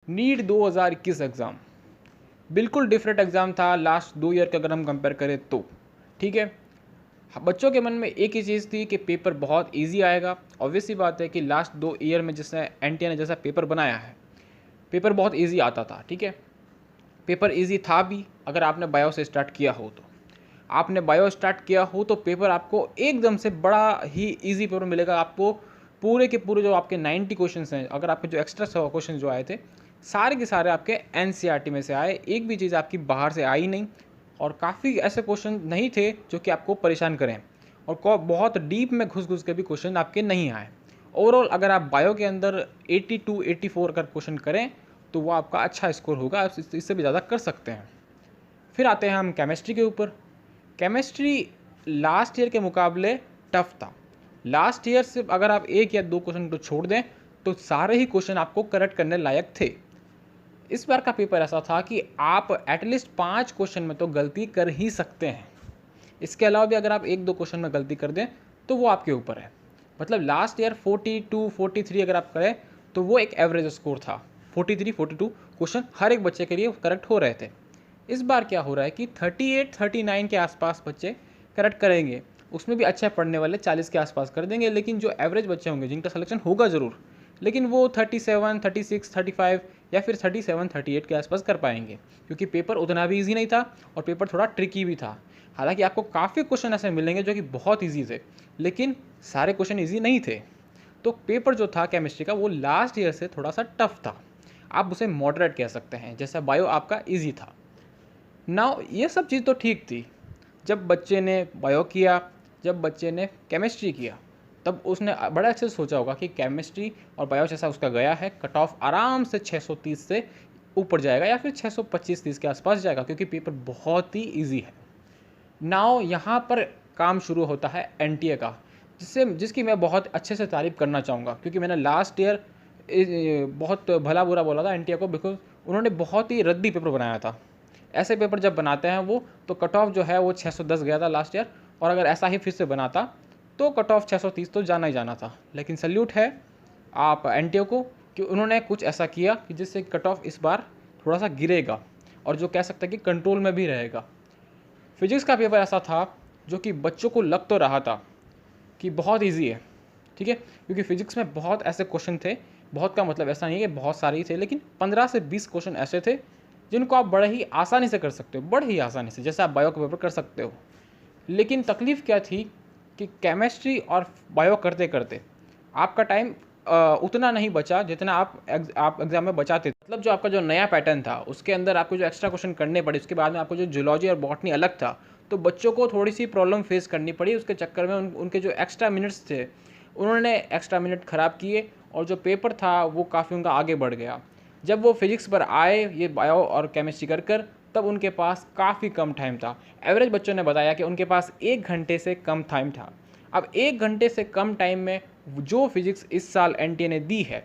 NEET 2021 exam बिल्कुल different exam था last 2 year का अगर हम कंपेयर करें तो। ठीक है, बच्चों के मन में एक ही चीज़ थी कि पेपर बहुत इजी आएगा। ऑब्वियस सी बात है कि लास्ट 2 ईयर में जिसने एनटीए ने जैसा पेपर बनाया है, पेपर बहुत इजी आता था। ठीक है, पेपर इजी था भी अगर आपने बायो से स्टार्ट किया हो तो। आपने बायो स्टार्ट किया हो तो पेपर आपको एकदम से बड़ा ही इजी पेपर मिलेगा आपको। पूरे के पूरे जो आपके 90 क्वेश्चंस हैं, अगर आपके जो एक्स्ट्रा क्वेश्चन जो आए थे, सारे के सारे आपके एनसीईआरटी में से आए, एक भी चीज़ आपकी बाहर से आई नहीं। और काफ़ी ऐसे क्वेश्चन नहीं थे जो कि आपको परेशान करें, और बहुत डीप में घुस घुस के भी क्वेश्चन आपके नहीं आए। ओवरऑल अगर आप बायो के अंदर 82 84 अगर क्वेश्चन करें तो वो आपका अच्छा स्कोर होगा, आप इससे भी ज़्यादा कर सकते हैं। फिर आते हैं हम केमिस्ट्री के ऊपर। केमिस्ट्री लास्ट ईयर के मुकाबले टफ था। लास्ट ईयर से अगर आप एक या दो क्वेश्चन को छोड़ दें तो सारे ही क्वेश्चन आपको करेक्ट करने लायक थे। इस बार का पेपर ऐसा था कि आप एटलीस्ट 5 क्वेश्चन में तो गलती कर ही सकते हैं। इसके अलावा भी अगर आप एक दो क्वेश्चन में गलती कर दें तो वो आपके ऊपर है। मतलब लास्ट ईयर 42 43 अगर आप करें तो वो एक एवरेज स्कोर था। 43 42 क्वेश्चन हर एक बच्चे के लिए करेक्ट हो रहे थे। इस बार क्या हो रहा है कि 38 39 के आसपास बच्चे करेक्ट करेंगे, उसमें भी अच्छा पढ़ने वाले 40 के आसपास कर देंगे, लेकिन जो एवरेज बच्चे होंगे जिनका सिलेक्शन होगा ज़रूर, लेकिन वो 37 36 35 या फिर 37 38 के आसपास कर पाएंगे, क्योंकि पेपर उतना भी ईजी नहीं था और पेपर थोड़ा ट्रिकी भी था। हालांकि आपको काफ़ी क्वेश्चन ऐसे मिलेंगे जो कि बहुत ईजी थे, लेकिन सारे क्वेश्चन ईजी नहीं थे। तो पेपर जो था केमिस्ट्री का वो लास्ट ईयर से थोड़ा सा टफ था। आप उसे मॉडरेट कह सकते हैं, जैसा बायो आपका ईजी था। नाउ ये सब चीज़ तो ठीक थी। जब बच्चे ने बायो किया, जब बच्चे ने केमिस्ट्री किया, तब उसने बड़ा अच्छे से सोचा होगा कि केमिस्ट्री और बायो जैसा उसका गया है, कट ऑफ आराम से 630 से ऊपर जाएगा या फिर 625-30 के आसपास जाएगा, क्योंकि पेपर बहुत ही ईजी है। नाउ यहाँ पर काम शुरू होता है एनटीए का, जिसकी मैं बहुत अच्छे से तारीफ़ करना चाहूँगा, क्योंकि मैंने लास्ट ईयर बहुत भला बुरा बोला था एनटीए को, बिकॉज उन्होंने बहुत ही रद्दी पेपर बनाया था। ऐसे पेपर जब बनाते हैं वो, तो कट ऑफ जो है वो 610 गया था लास्ट ईयर, और अगर ऐसा ही फिर से बनाता तो कट ऑफ 630 तो जाना ही जाना था। लेकिन सल्यूट है आप एनटीए को कि उन्होंने कुछ ऐसा किया कि जिससे कट ऑफ इस बार थोड़ा सा गिरेगा, और जो कह सकते हैं कि कंट्रोल में भी रहेगा। फिजिक्स का पेपर ऐसा था जो कि बच्चों को लग तो रहा था कि बहुत ईजी है। ठीक है, क्योंकि फिजिक्स में बहुत ऐसे क्वेश्चन थे, बहुत का मतलब ऐसा नहीं है कि बहुत सारे ही थे, लेकिन 15 से 20 क्वेश्चन ऐसे थे जिनको आप बड़े ही आसानी से कर सकते हो, बड़े ही आसानी से, जैसे आप बायो का पेपर कर सकते हो। लेकिन तकलीफ़ क्या थी कि केमिस्ट्री और बायो करते करते आपका टाइम उतना नहीं बचा जितना आप एग्ज़ाम में बचाते थे। मतलब जो आपका जो नया पैटर्न था उसके अंदर आपको जो एक्स्ट्रा क्वेश्चन करने पड़े, उसके बाद में आपको जो जूलॉजी और बॉटनी अलग था, तो बच्चों को थोड़ी सी प्रॉब्लम फेस करनी पड़ी। उसके चक्कर में उनके जो एक्स्ट्रा मिनट्स थे, उन्होंने एक्स्ट्रा मिनट ख़राब किए, और जो पेपर था वो काफ़ी उनका आगे बढ़ गया। जब वो फिजिक्स पर आए ये बायो और केमिस्ट्री कर तब उनके पास काफ़ी कम टाइम था। एवरेज बच्चों ने बताया कि उनके पास 1 घंटे से कम टाइम था। अब 1 घंटे से कम टाइम में जो फिज़िक्स इस साल एनटीए ने दी है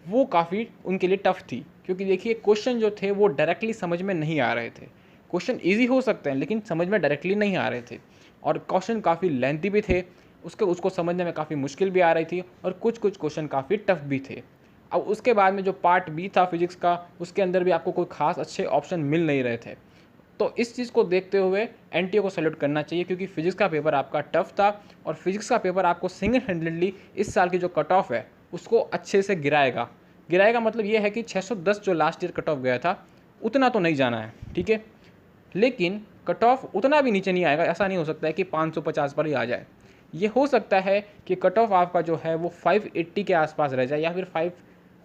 वो काफ़ी उनके लिए टफ़ थी, क्योंकि देखिए क्वेश्चन जो थे वो डायरेक्टली समझ में नहीं आ रहे थे। क्वेश्चन ईजी हो सकते हैं लेकिन समझ में डायरेक्टली नहीं आ रहे थे, और क्वेश्चन काफ़ी लेंथी भी थे, उसको समझने में काफ़ी मुश्किल भी आ रही थी, और कुछ क्वेश्चन काफ़ी टफ भी थे। अब उसके बाद में जो पार्ट बी था फिजिक्स का, उसके अंदर भी आपको कोई खास अच्छे ऑप्शन मिल नहीं रहे थे। तो इस चीज़ को देखते हुए एनटीए को सैल्यूट करना चाहिए, क्योंकि फिजिक्स का पेपर आपका टफ था, और फिजिक्स का पेपर आपको सिंगल हैंडेडली इस साल की जो कट ऑफ है उसको अच्छे से गिराएगा मतलब ये है कि 610 जो लास्ट ईयर कट ऑफ गया था उतना तो नहीं जाना है। ठीक है, लेकिन कट ऑफ उतना भी नीचे नहीं आएगा। ऐसा नहीं हो सकता है कि 550 पर ही आ जाए। ये हो सकता है कि कट ऑफ आपका जो है वो 580 के आसपास रह जाए, या फिर 5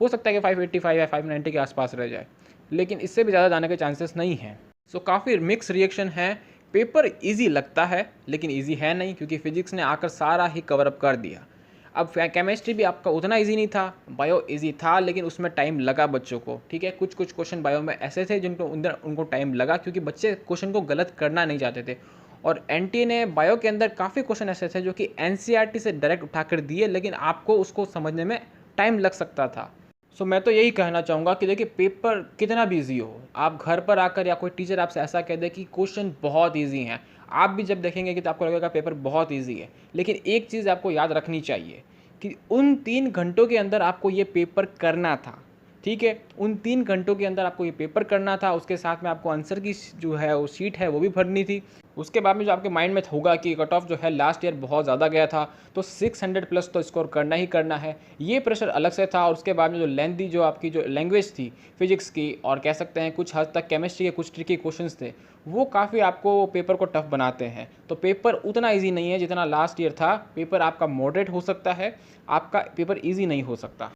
हो सकता है कि 585 या 590 के आसपास रह जाए, लेकिन इससे भी ज़्यादा जाने के चांसेस नहीं हैं। सो काफ़ी मिक्स रिएक्शन है। पेपर इजी लगता है लेकिन इजी है नहीं, क्योंकि फिजिक्स ने आकर सारा ही कवर अप कर दिया। अब केमिस्ट्री भी आपका उतना इजी नहीं था, बायो इजी था लेकिन उसमें टाइम लगा बच्चों को। ठीक है, कुछ क्वेश्चन बायो में ऐसे थे जिनको उनको टाइम लगा, क्योंकि बच्चे क्वेश्चन को गलत करना नहीं चाहते थे। और एनटीए ने बायो के अंदर काफ़ी क्वेश्चन ऐसे थे जो कि एनसीईआरटी से डायरेक्ट उठाकर दिए, लेकिन आपको उसको समझने में टाइम लग सकता था। सो मैं तो यही कहना चाहूँगा कि देखिए पेपर कितना भी ईजी हो, आप घर पर आकर या कोई टीचर आपसे ऐसा कह दे कि क्वेश्चन बहुत ईजी हैं, आप भी जब देखेंगे कि तो आपको लगेगा पेपर बहुत ईजी है। लेकिन एक चीज़ आपको याद रखनी चाहिए कि उन 3 घंटों के अंदर आपको ये पेपर करना था। ठीक है। उन 3 घंटों के अंदर आपको ये पेपर करना था, उसके साथ में आपको आंसर की जो है वो शीट है वो भी भरनी थी। उसके बाद में जो आपके माइंड में होगा कि कट ऑफ जो है लास्ट ईयर बहुत ज़्यादा गया था, तो 600 प्लस तो स्कोर करना ही करना है। ये प्रेशर अलग से था। और उसके बाद में जो लेंथी जो आपकी जो लैंग्वेज थी फिजिक्स की, और कह सकते हैं कुछ हद तक केमिस्ट्री के कुछ ट्रिकी क्वेश्चंस थे, वो काफ़ी आपको पेपर को टफ बनाते हैं। तो पेपर उतना ईजी नहीं है जितना लास्ट ईयर था। पेपर आपका मॉडरेट हो सकता है, आपका पेपर ईजी नहीं हो सकता।